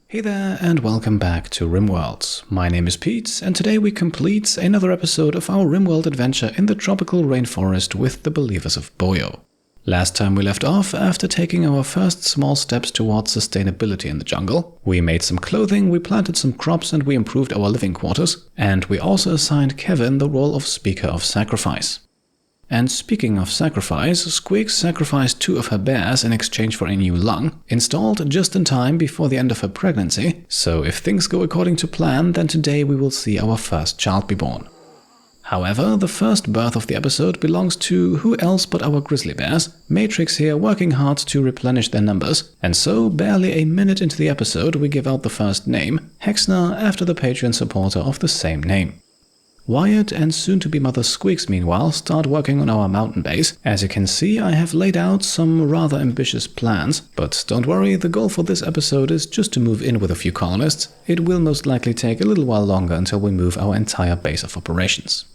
Hey there and welcome back to Rimworld. My name is Pete and today we complete another episode of our Rimworld adventure in the Tropical Rainforest with the Believers of Boyo. Last time we left off, after taking our first small steps towards sustainability in the jungle, we made some clothing, we planted some crops and we improved our living quarters, and we also assigned Kevin the role of Speaker of Sacrifice. And speaking of sacrifice, Skwiggs sacrificed 2 of her bears in exchange for a new lung, installed just in time before the end of her pregnancy, so if things go according to plan, then today we will see our first child be born. However, the first birth of the episode belongs to who else but our grizzly bears, Matrix here working hard to replenish their numbers, and so barely a minute into the episode we give out the first name, Hexner, after the Patreon supporter of the same name. Wyatt and soon-to-be mother Skwiggs, meanwhile, start working on our mountain base. As you can see, I have laid out some rather ambitious plans, but don't worry, the goal for this episode is just to move in with a few colonists. It will most likely take a little while longer until we move our entire base of operations.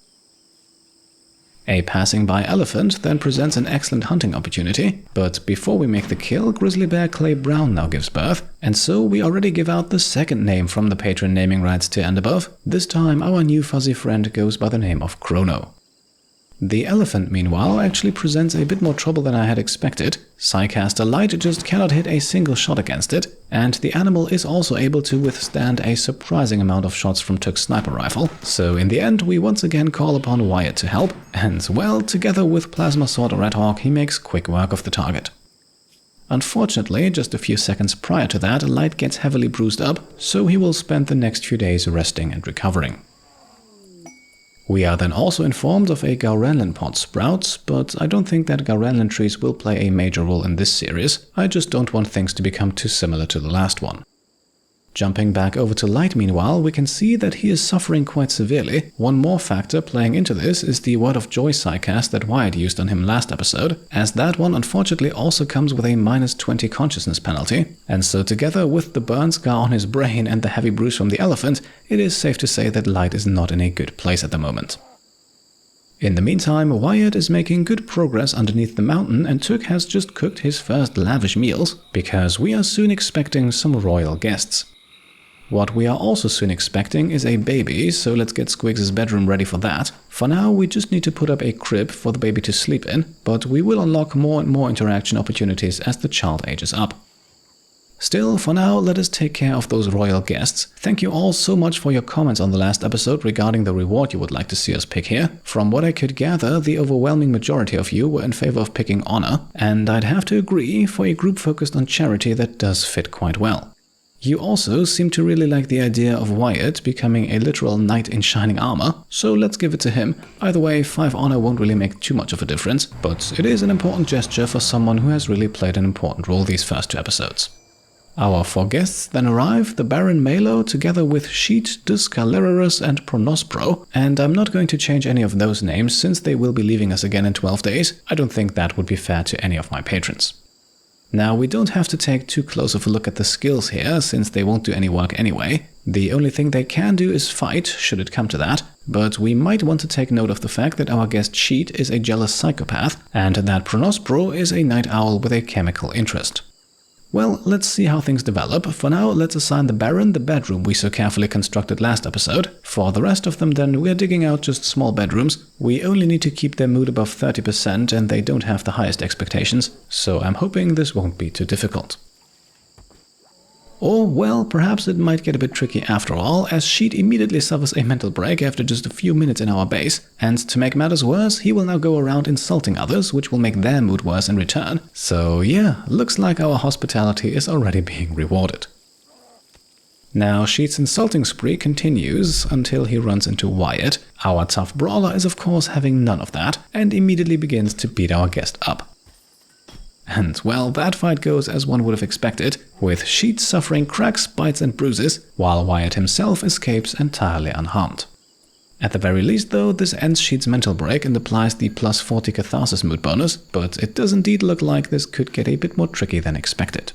A passing-by elephant then presents an excellent hunting opportunity, but before we make the kill, grizzly bear Clay Brown now gives birth, and so we already give out the second name from the patron naming rights tier and above. This time our new fuzzy friend goes by the name of Chrono. The elephant, meanwhile, actually presents a bit more trouble than I had expected. Psycaster Light just cannot hit a single shot against it, and the animal is also able to withstand a surprising amount of shots from Took's sniper rifle. So in the end, we once again call upon Wyatt to help, and well, together with Plasma Sword Red Hawk, he makes quick work of the target. Unfortunately, just a few seconds prior to that, Light gets heavily bruised up, so he will spend the next few days resting and recovering. We are then also informed of a Gaurenland pod sprout, but I don't think that Gaurenland trees will play a major role in this series. I just don't want things to become too similar to the last one. Jumping back over to Light, meanwhile, we can see that he is suffering quite severely. One more factor playing into this is the Word of Joy psycast that Wyatt used on him last episode, as that one unfortunately also comes with a -20 consciousness penalty, and so together with the burn scar on his brain and the heavy bruise from the elephant, it is safe to say that Light is not in a good place at the moment. In the meantime, Wyatt is making good progress underneath the mountain and Took has just cooked his first lavish meals, because we are soon expecting some royal guests. What we are also soon expecting is a baby, so let's get Skwiggs' bedroom ready for that. For now, we just need to put up a crib for the baby to sleep in, but we will unlock more and more interaction opportunities as the child ages up. Still, for now, let us take care of those royal guests. Thank you all so much for your comments on the last episode regarding the reward you would like to see us pick here. From what I could gather, the overwhelming majority of you were in favor of picking honor, and I'd have to agree, for a group focused on charity that does fit quite well. You also seem to really like the idea of Wyatt becoming a literal knight in shining armor, so let's give it to him. Either way, 5 honor won't really make too much of a difference, but it is an important gesture for someone who has really played an important role these first 2 episodes. Our 4 guests then arrive, the Baron Malo together with Sheet, Duscalerarus and Pronospro, and I'm not going to change any of those names since they will be leaving us again in 12 days. I don't think that would be fair to any of my patrons. Now, we don't have to take too close of a look at the skills here, since they won't do any work anyway. The only thing they can do is fight, should it come to that, but we might want to take note of the fact that our guest Sheet is a jealous psychopath, and that Pronospro is a night owl with a chemical interest. Well, let's see how things develop. For now, let's assign the Baron the bedroom we so carefully constructed last episode. For the rest of them then, we're digging out just small bedrooms. We only need to keep their mood above 30% and they don't have the highest expectations, so I'm hoping this won't be too difficult. Or, well, perhaps it might get a bit tricky after all, as Sheet immediately suffers a mental break after just a few minutes in our base, and to make matters worse, he will now go around insulting others, which will make their mood worse in return. So yeah, looks like our hospitality is already being rewarded. Now, Sheet's insulting spree continues until he runs into Wyatt. Our tough brawler is of course having none of that, and immediately begins to beat our guest up. And well, that fight goes as one would have expected, with Sheet suffering cracks, bites and bruises, while Wyatt himself escapes entirely unharmed. At the very least though, this ends Sheet's mental break and applies the +40 catharsis mood bonus, but it does indeed look like this could get a bit more tricky than expected.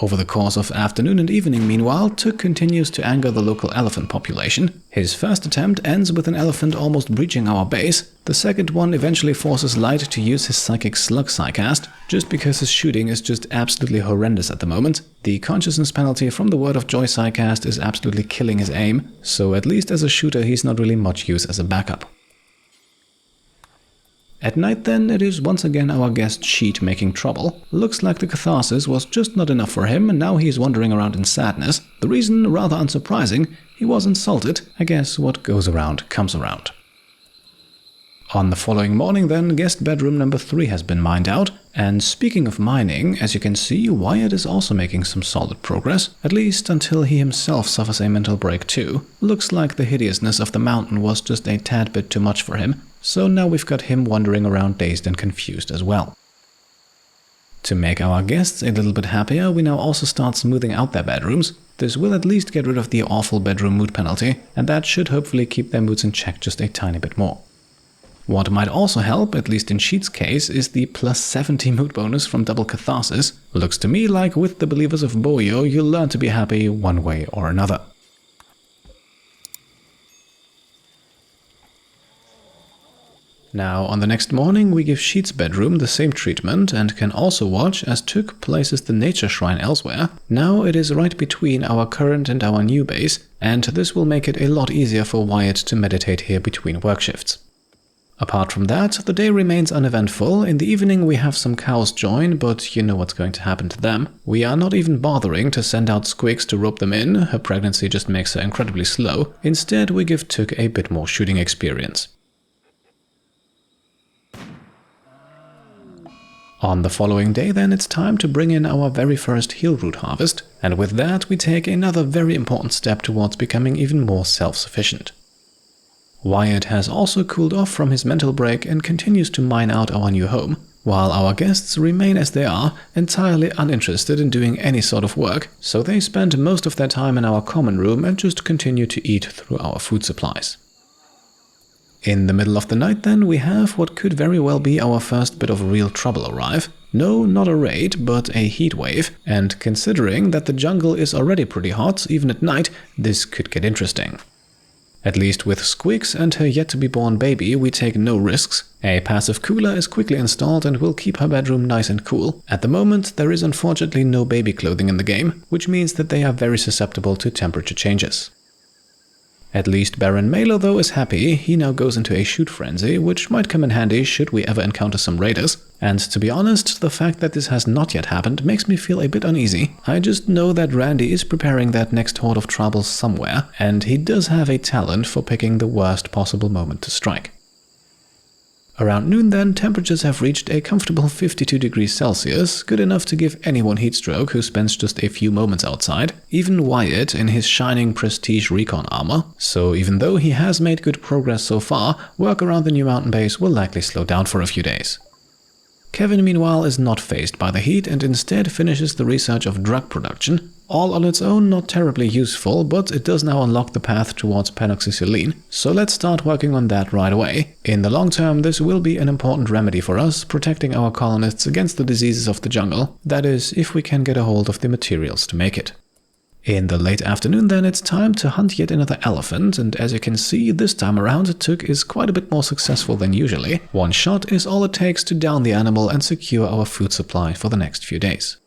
Over the course of afternoon and evening, meanwhile, Took continues to anger the local elephant population. His first attempt ends with an elephant almost breaching our base. The second one eventually forces Light to use his psychic slug psycast, just because his shooting is just absolutely horrendous at the moment. The consciousness penalty from the Word of Joy psycast is absolutely killing his aim, so at least as a shooter he's not really much use as a backup. At night then, it is once again our guest Sheet making trouble. Looks like the catharsis was just not enough for him and now he's wandering around in sadness. The reason, rather unsurprising, he was insulted. I guess what goes around comes around. On the following morning then, guest bedroom number 3 has been mined out. And speaking of mining, as you can see, Wyatt is also making some solid progress, at least until he himself suffers a mental break too. Looks like the hideousness of the mountain was just a tad bit too much for him. So now we've got him wandering around dazed and confused as well. To make our guests a little bit happier, we now also start smoothing out their bedrooms. This will at least get rid of the awful bedroom mood penalty, and that should hopefully keep their moods in check just a tiny bit more. What might also help, at least in Sheet's case, is the plus 70 mood bonus from Double Catharsis. Looks to me like with the Believers of Boyo, you'll learn to be happy one way or another. Now, on the next morning, we give Sheet's bedroom the same treatment and can also watch as Took places the nature shrine elsewhere. Now it is right between our current and our new base, and this will make it a lot easier for Wyatt to meditate here between work shifts. Apart from that, the day remains uneventful. In the evening we have some cows join, but you know what's going to happen to them. We are not even bothering to send out Skwiggs to rope them in, her pregnancy just makes her incredibly slow. Instead we give Took a bit more shooting experience. On the following day then, it's time to bring in our very first heal root harvest, and with that we take another very important step towards becoming even more self-sufficient. Wyatt has also cooled off from his mental break and continues to mine out our new home, while our guests remain as they are, entirely uninterested in doing any sort of work, so they spend most of their time in our common room and just continue to eat through our food supplies. In the middle of the night then, we have what could very well be our first bit of real trouble arrive. No, not a raid, but a heat wave, and considering that the jungle is already pretty hot, even at night, this could get interesting. At least with Skwiggs and her yet-to-be-born baby, we take no risks. A passive cooler is quickly installed and will keep her bedroom nice and cool. At the moment, there is unfortunately no baby clothing in the game, which means that they are very susceptible to temperature changes. At least Baron Mailer though is happy. He now goes into a shoot frenzy, which might come in handy should we ever encounter some raiders. And to be honest, the fact that this has not yet happened makes me feel a bit uneasy. I just know that Randy is preparing that next horde of troubles somewhere, and he does have a talent for picking the worst possible moment to strike. Around noon then, temperatures have reached a comfortable 52 degrees Celsius, good enough to give anyone heatstroke who spends just a few moments outside, even Wyatt in his shining prestige recon armor. So even though he has made good progress so far, work around the new mountain base will likely slow down for a few days. Kevin meanwhile is not fazed by the heat and instead finishes the research of drug production. All on its own not terribly useful, but it does now unlock the path towards penoxycyline, so let's start working on that right away. In the long term, this will be an important remedy for us, protecting our colonists against the diseases of the jungle, that is, if we can get a hold of the materials to make it. In the late afternoon then, it's time to hunt yet another elephant, and as you can see, this time around Took is quite a bit more successful than usually. One shot is all it takes to down the animal and secure our food supply for the next few days.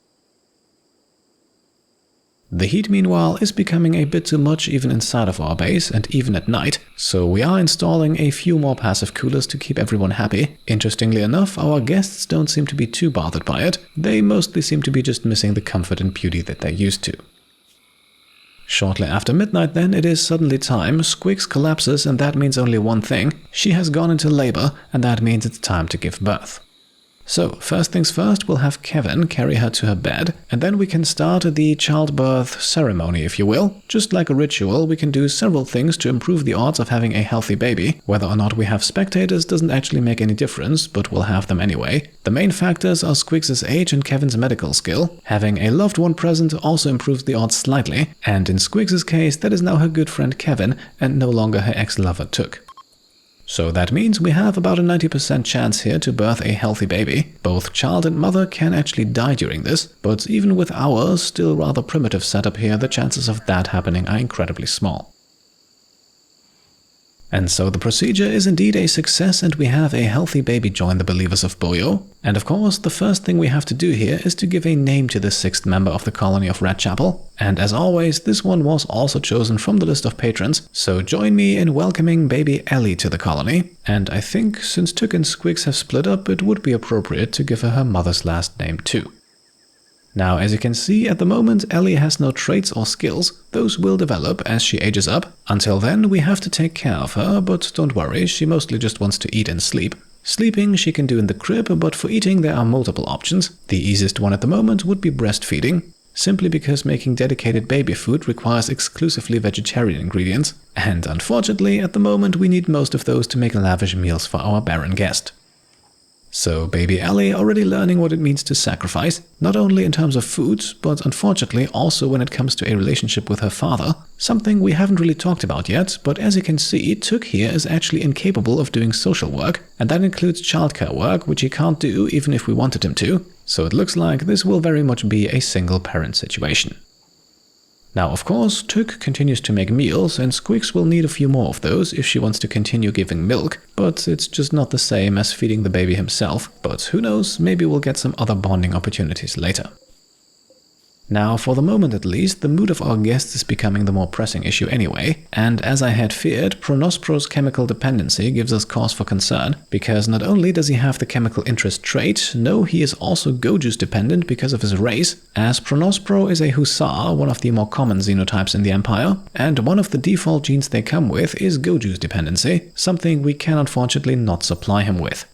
The heat, meanwhile, is becoming a bit too much even inside of our base and even at night, so we are installing a few more passive coolers to keep everyone happy. Interestingly enough, our guests don't seem to be too bothered by it. They mostly seem to be just missing the comfort and beauty that they're used to. Shortly after midnight then, it is suddenly time. Skwiggs collapses, and that means only one thing. She has gone into labor, and that means it's time to give birth. So, first things first, we'll have Kevin carry her to her bed, and then we can start the childbirth ceremony, if you will. Just like a ritual, we can do several things to improve the odds of having a healthy baby. Whether or not we have spectators doesn't actually make any difference, but we'll have them anyway. The main factors are Skwiggs' age and Kevin's medical skill. Having a loved one present also improves the odds slightly, and in Skwiggs' case, that is now her good friend Kevin, and no longer her ex-lover Took. So that means we have about a 90% chance here to birth a healthy baby. Both child and mother can actually die during this, but even with our still rather primitive setup here, the chances of that happening are incredibly small. And so the procedure is indeed a success, and we have a healthy baby join the Believers of Boyo. And of course, the first thing we have to do here is to give a name to the 6th member of the colony of Redchapel. And as always, this one was also chosen from the list of patrons, so join me in welcoming baby Ellie to the colony. And I think since Took and Skwiggs have split up, it would be appropriate to give her mother's last name too. Now, as you can see, at the moment Ellie has no traits or skills. Those will develop as she ages up. Until then, we have to take care of her, but don't worry, she mostly just wants to eat and sleep. Sleeping she can do in the crib, but for eating there are multiple options. The easiest one at the moment would be breastfeeding, simply because making dedicated baby food requires exclusively vegetarian ingredients, and unfortunately at the moment we need most of those to make lavish meals for our barren guest. So baby Ellie already learning what it means to sacrifice, not only in terms of food, but unfortunately also when it comes to a relationship with her father, something we haven't really talked about yet, but as you can see, Took here is actually incapable of doing social work, and that includes childcare work, which he can't do even if we wanted him to, so it looks like this will very much be a single parent situation. Now, of course, Took continues to make meals, and Skwiggs will need a few more of those if she wants to continue giving milk, but it's just not the same as feeding the baby himself. But who knows, maybe we'll get some other bonding opportunities later. Now, for the moment at least, the mood of our guests is becoming the more pressing issue anyway, and as I had feared, Pronospro's chemical dependency gives us cause for concern, because not only does he have the chemical interest trait, no, he is also Goju's dependent because of his race, as Pronospro is a Hussar, one of the more common xenotypes in the Empire, and one of the default genes they come with is Goju's dependency, something we can unfortunately not supply him with.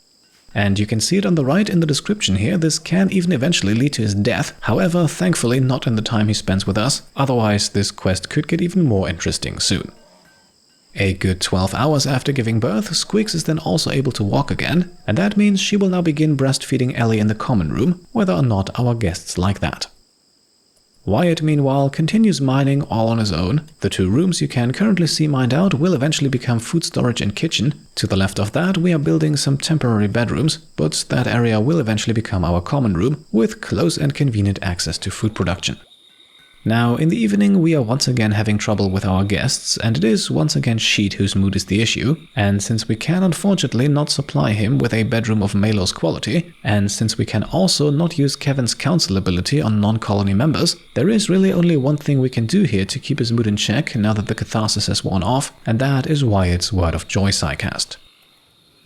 And you can see it on the right in the description here, this can even eventually lead to his death, however, thankfully not in the time he spends with us, otherwise this quest could get even more interesting soon. A good 12 hours after giving birth, Skwiggs is then also able to walk again, and that means she will now begin breastfeeding Ellie in the common room, whether or not our guests like that. Wyatt, meanwhile, continues mining all on his own. The 2 rooms you can currently see mined out will eventually become food storage and kitchen. To the left of that, we are building some temporary bedrooms, but that area will eventually become our common room, with close and convenient access to food production. Now, in the evening, we are once again having trouble with our guests, and it is once again Sheet whose mood is the issue, and since we can unfortunately not supply him with a bedroom of Melo's quality, and since we can also not use Kevin's counsel ability on non-colony members, there is really only one thing we can do here to keep his mood in check now that the catharsis has worn off, and that is Wyatt's Word of Joy Psycast.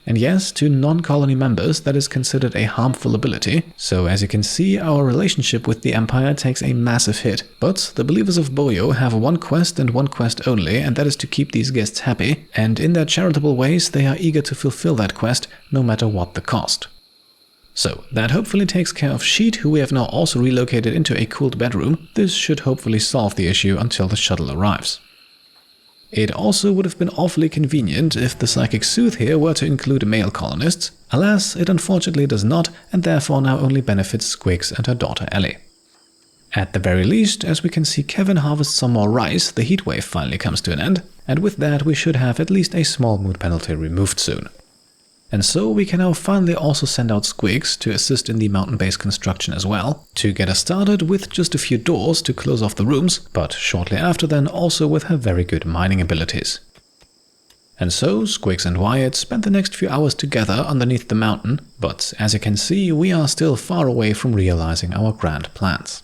And yes, to non-colony members that is considered a harmful ability, so as you can see our relationship with the Empire takes a massive hit, but the Believers of Boyo have one quest and one quest only, and that is to keep these guests happy, and in their charitable ways they are eager to fulfill that quest no matter what the cost. So that hopefully takes care of Sheet, who we have now also relocated into a cooled bedroom. This should hopefully solve the issue until the shuttle arrives. It also would have been awfully convenient if the Psychic Soothe here were to include male colonists. Alas, it unfortunately does not, and therefore now only benefits Skwiggs and her daughter Ellie. At the very least, as we can see Kevin harvest some more rice, the heatwave finally comes to an end, and with that we should have at least a small mood penalty removed soon. And so we can now finally also send out Skwiggs to assist in the mountain base construction as well, to get us started with just a few doors to close off the rooms, but shortly after then also with her very good mining abilities. And so Skwiggs and Wyatt spent the next few hours together underneath the mountain, but as you can see we are still far away from realizing our grand plans.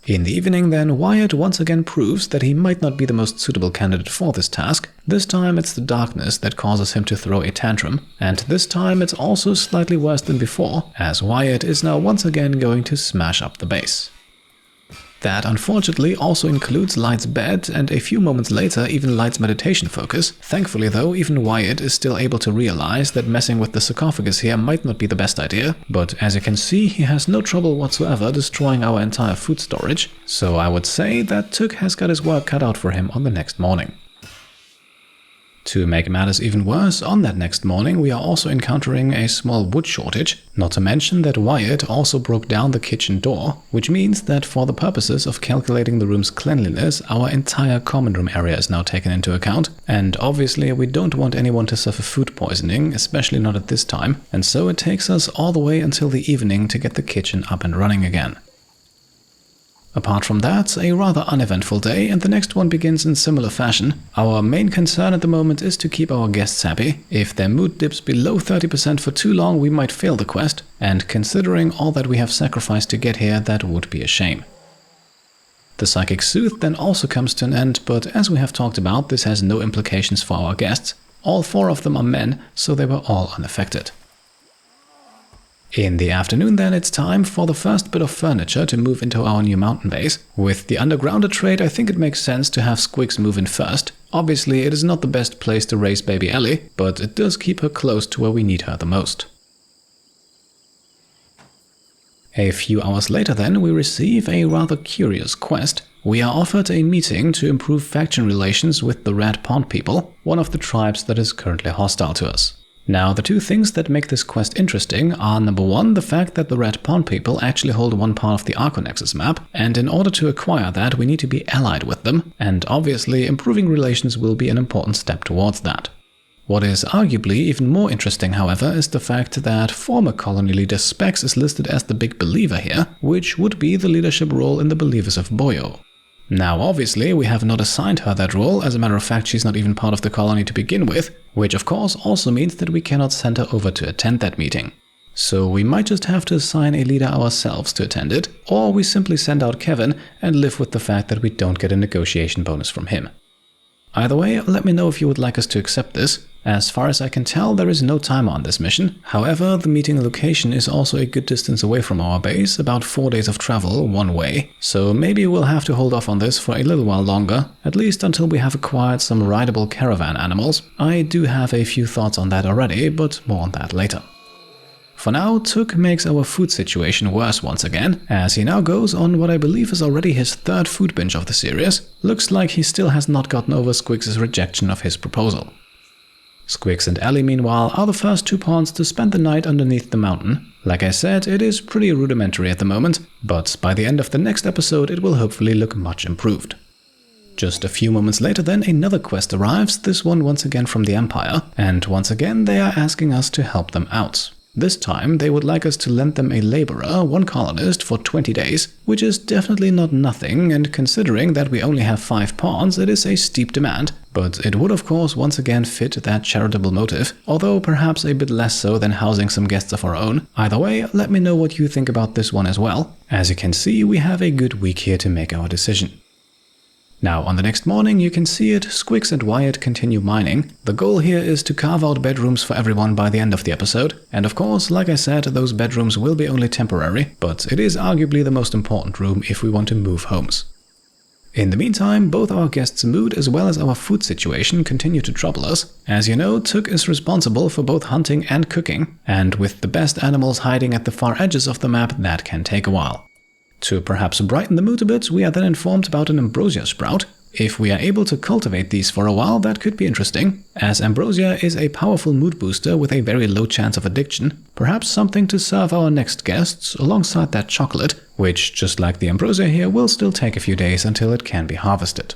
In the evening then, Wyatt once again proves that he might not be the most suitable candidate for this task. This time it's the darkness that causes him to throw a tantrum, and this time it's also slightly worse than before, as Wyatt is now once again going to smash up the base. That unfortunately also includes Light's bed and a few moments later even Light's meditation focus. Thankfully though, even Wyatt is still able to realize that messing with the sarcophagus here might not be the best idea, but as you can see he has no trouble whatsoever destroying our entire food storage, so I would say that Took has got his work cut out for him on the next morning. To make matters even worse, on that next morning we are also encountering a small wood shortage, not to mention that Wyatt also broke down the kitchen door, which means that for the purposes of calculating the room's cleanliness, our entire common room area is now taken into account, and obviously we don't want anyone to suffer food poisoning, especially not at this time, and so it takes us all the way until the evening to get the kitchen up and running again. Apart from that, a rather uneventful day, and the next one begins in similar fashion. Our main concern at the moment is to keep our guests happy. If their mood dips below 30% for too long, we might fail the quest, and considering all that we have sacrificed to get here, that would be a shame. The Psychic Soothe then also comes to an end, but as we have talked about, this has no implications for our guests. All 4 of them are men, so they were all unaffected. In the afternoon then, it's time for the first bit of furniture to move into our new mountain base. With the undergrounder trade, I think it makes sense to have Skwiggs move in first. Obviously, it is not the best place to raise baby Ellie, but it does keep her close to where we need her the most. A few hours later then, we receive a rather curious quest. We are offered a meeting to improve faction relations with the Red Pond people, one of the tribes that is currently hostile to us. Now, the 2 things that make this quest interesting are number 1, the fact that the Red Pond people actually hold one part of the Arconexus map, and in order to acquire that we need to be allied with them, and obviously improving relations will be an important step towards that. What is arguably even more interesting, however, is the fact that former colony leader Skwiggs is listed as the big believer here, which would be the leadership role in the Believers of Boyo. Now obviously we have not assigned her that role, as a matter of fact she's not even part of the colony to begin with, which of course also means that we cannot send her over to attend that meeting. So we might just have to assign a leader ourselves to attend it, or we simply send out Kevin and live with the fact that we don't get a negotiation bonus from him. Either way, let me know if you would like us to accept this. As far as I can tell, there is no timer on this mission. However, the meeting location is also a good distance away from our base, about 4 days of travel one way, so maybe we'll have to hold off on this for a little while longer, at least until we have acquired some rideable caravan animals. I do have a few thoughts on that already, but more on that later. For now, Tuk makes our food situation worse once again, as he now goes on what I believe is already his 3rd food binge of the series. Looks like he still has not gotten over Skwiggs' rejection of his proposal. Skwiggs and Ellie, meanwhile, are the first 2 pawns to spend the night underneath the mountain. Like I said, it is pretty rudimentary at the moment, but by the end of the next episode it will hopefully look much improved. Just a few moments later then, another quest arrives, this one once again from the Empire, and once again they are asking us to help them out. This time they would like us to lend them a laborer, 1 colonist, for 20 days, which is definitely not nothing, and considering that we only have 5 pawns, it is a steep demand, but it would of course once again fit that charitable motive, although perhaps a bit less so than housing some guests of our own. Either way, let me know what you think about this one as well. As you can see, we have a good week here to make our decision. Now, on the next morning, you can see it, Skwiggs and Wyatt continue mining. The goal here is to carve out bedrooms for everyone by the end of the episode. And of course, like I said, those bedrooms will be only temporary, but it is arguably the most important room if we want to move homes. In the meantime, both our guests' mood as well as our food situation continue to trouble us. As you know, Tuk is responsible for both hunting and cooking, and with the best animals hiding at the far edges of the map, that can take a while. To perhaps brighten the mood a bit, we are then informed about an ambrosia sprout. If we are able to cultivate these for a while, that could be interesting, as ambrosia is a powerful mood booster with a very low chance of addiction. Perhaps something to serve our next guests alongside that chocolate, which, just like the ambrosia here, will still take a few days until it can be harvested.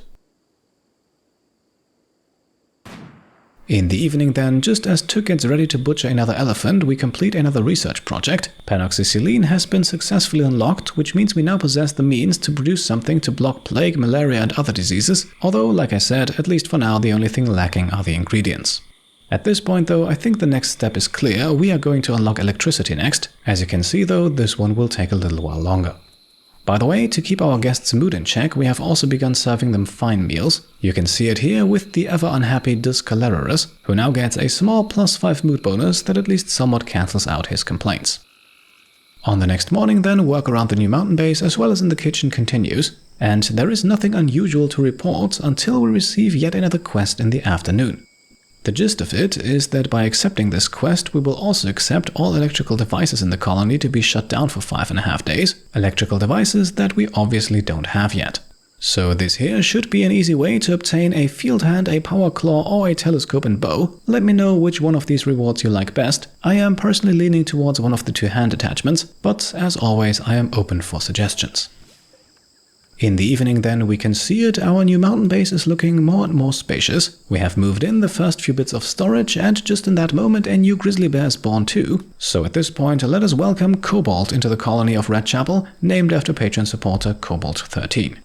In the evening then, just as Tuk gets ready to butcher another elephant, we complete another research project. Panoxycillin has been successfully unlocked, which means we now possess the means to produce something to block plague, malaria and other diseases, although, like I said, at least for now the only thing lacking are the ingredients. At this point though, I think the next step is clear. We are going to unlock electricity next. As you can see though, this one will take a little while longer. By the way, to keep our guests' mood in check, we have also begun serving them fine meals. You can see it here with the ever-unhappy Discalerus, who now gets a small +5 mood bonus that at least somewhat cancels out his complaints. On the next morning then, work around the new mountain base as well as in the kitchen continues, and there is nothing unusual to report until we receive yet another quest in the afternoon. The gist of it is that by accepting this quest, we will also accept all electrical devices in the colony to be shut down for 5.5 days, electrical devices that we obviously don't have yet. So this here should be an easy way to obtain a field hand, a power claw or a telescope and bow. Let me know which one of these rewards you like best. I am personally leaning towards one of the 2 hand attachments, but as always I am open for suggestions. In the evening then we can see it, our new mountain base is looking more and more spacious. We have moved in the first few bits of storage and just in that moment a new grizzly bear is born too. So at this point let us welcome Cobalt into the colony of Red Chapel, named after patron supporter Cobalt13.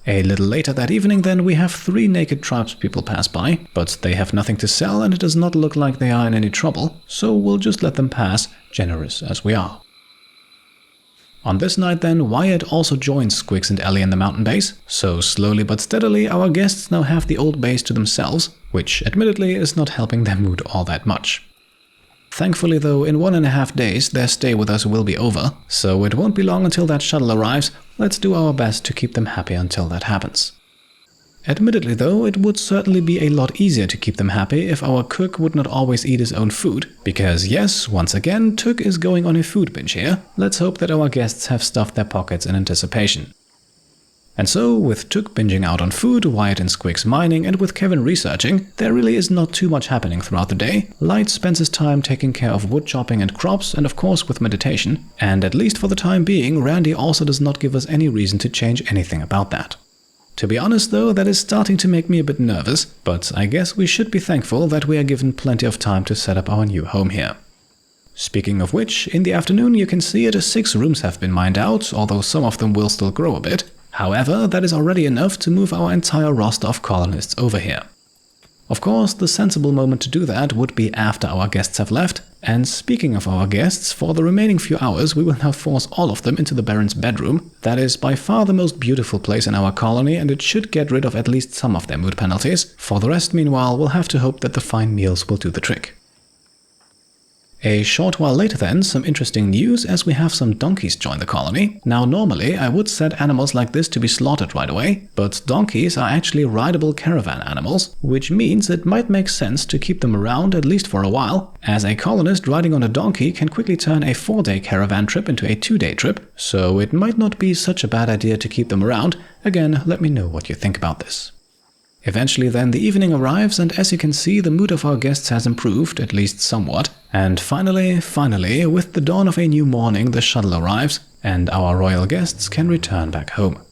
A little later that evening then we have 3 naked tribespeople pass by, but they have nothing to sell and it does not look like they are in any trouble, so we'll just let them pass, generous as we are. On this night then, Wyatt also joins Skwiggs and Ellie in the mountain base, so slowly but steadily our guests now have the old base to themselves, which admittedly is not helping their mood all that much. Thankfully though, in 1.5 days their stay with us will be over, so it won't be long until that shuttle arrives. Let's do our best to keep them happy until that happens. Admittedly though, it would certainly be a lot easier to keep them happy if our cook would not always eat his own food, because yes, once again, Took is going on a food binge here. Let's hope that our guests have stuffed their pockets in anticipation. And so, with Took binging out on food, Wyatt and Skwiggs mining, and with Kevin researching, there really is not too much happening throughout the day. Light spends his time taking care of wood chopping and crops, and of course with meditation. And at least for the time being, Randy also does not give us any reason to change anything about that. To be honest though, that is starting to make me a bit nervous, but I guess we should be thankful that we are given plenty of time to set up our new home here. Speaking of which, in the afternoon you can see it, 6 rooms have been mined out, although some of them will still grow a bit. However, that is already enough to move our entire roster of colonists over here. Of course, the sensible moment to do that would be after our guests have left, and speaking of our guests, for the remaining few hours we will now force all of them into the Baron's bedroom. That is by far the most beautiful place in our colony and it should get rid of at least some of their mood penalties. For the rest, meanwhile, we'll have to hope that the fine meals will do the trick. A short while later then, some interesting news as we have some donkeys join the colony. Now normally I would set animals like this to be slaughtered right away, but donkeys are actually rideable caravan animals, which means it might make sense to keep them around at least for a while, as a colonist riding on a donkey can quickly turn a 4-day caravan trip into a 2-day trip, so it might not be such a bad idea to keep them around. Again, let me know what you think about this. Eventually then the evening arrives and as you can see the mood of our guests has improved, at least somewhat. And finally, with the dawn of a new morning the shuttle arrives and our royal guests can return back home.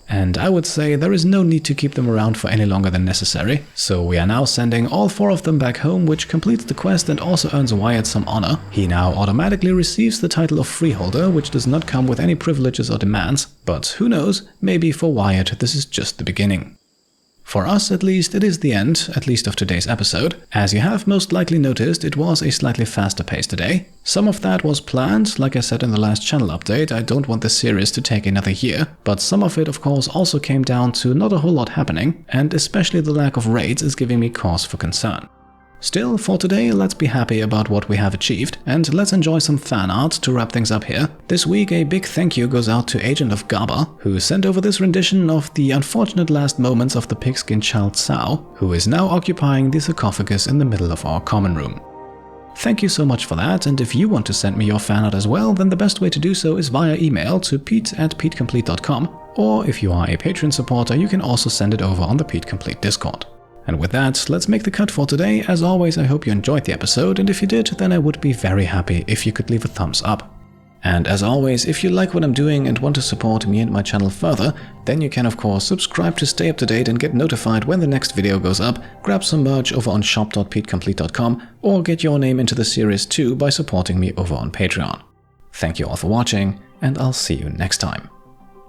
And I would say there is no need to keep them around for any longer than necessary, so we are now sending all 4 of them back home, which completes the quest and also earns Wyatt some honor. He now automatically receives the title of freeholder, which does not come with any privileges or demands, but who knows, maybe for Wyatt this is just the beginning. For us, at least, it is the end, at least of today's episode. As you have most likely noticed, it was a slightly faster pace today. Some of that was planned, like I said in the last channel update, I don't want this series to take another year, but some of it of course also came down to not a whole lot happening, and especially the lack of raids is giving me cause for concern. Still, for today, let's be happy about what we have achieved, and let's enjoy some fan art to wrap things up here. This week, a big thank you goes out to Agent of Gaba, who sent over this rendition of the unfortunate last moments of the pigskin child Sao, who is now occupying the sarcophagus in the middle of our common room. Thank you so much for that, and if you want to send me your fan art as well, then the best way to do so is via email to pete@petecomplete.com, or if you are a Patreon supporter, you can also send it over on the Pete Complete Discord. And with that, let's make the cut for today. As always, I hope you enjoyed the episode, and if you did, then I would be very happy if you could leave a thumbs up. And as always, if you like what I'm doing and want to support me and my channel further, then you can of course subscribe to stay up to date and get notified when the next video goes up, grab some merch over on shop.petecomplete.com, or get your name into the series too by supporting me over on Patreon. Thank you all for watching, and I'll see you next time.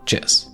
Cheers.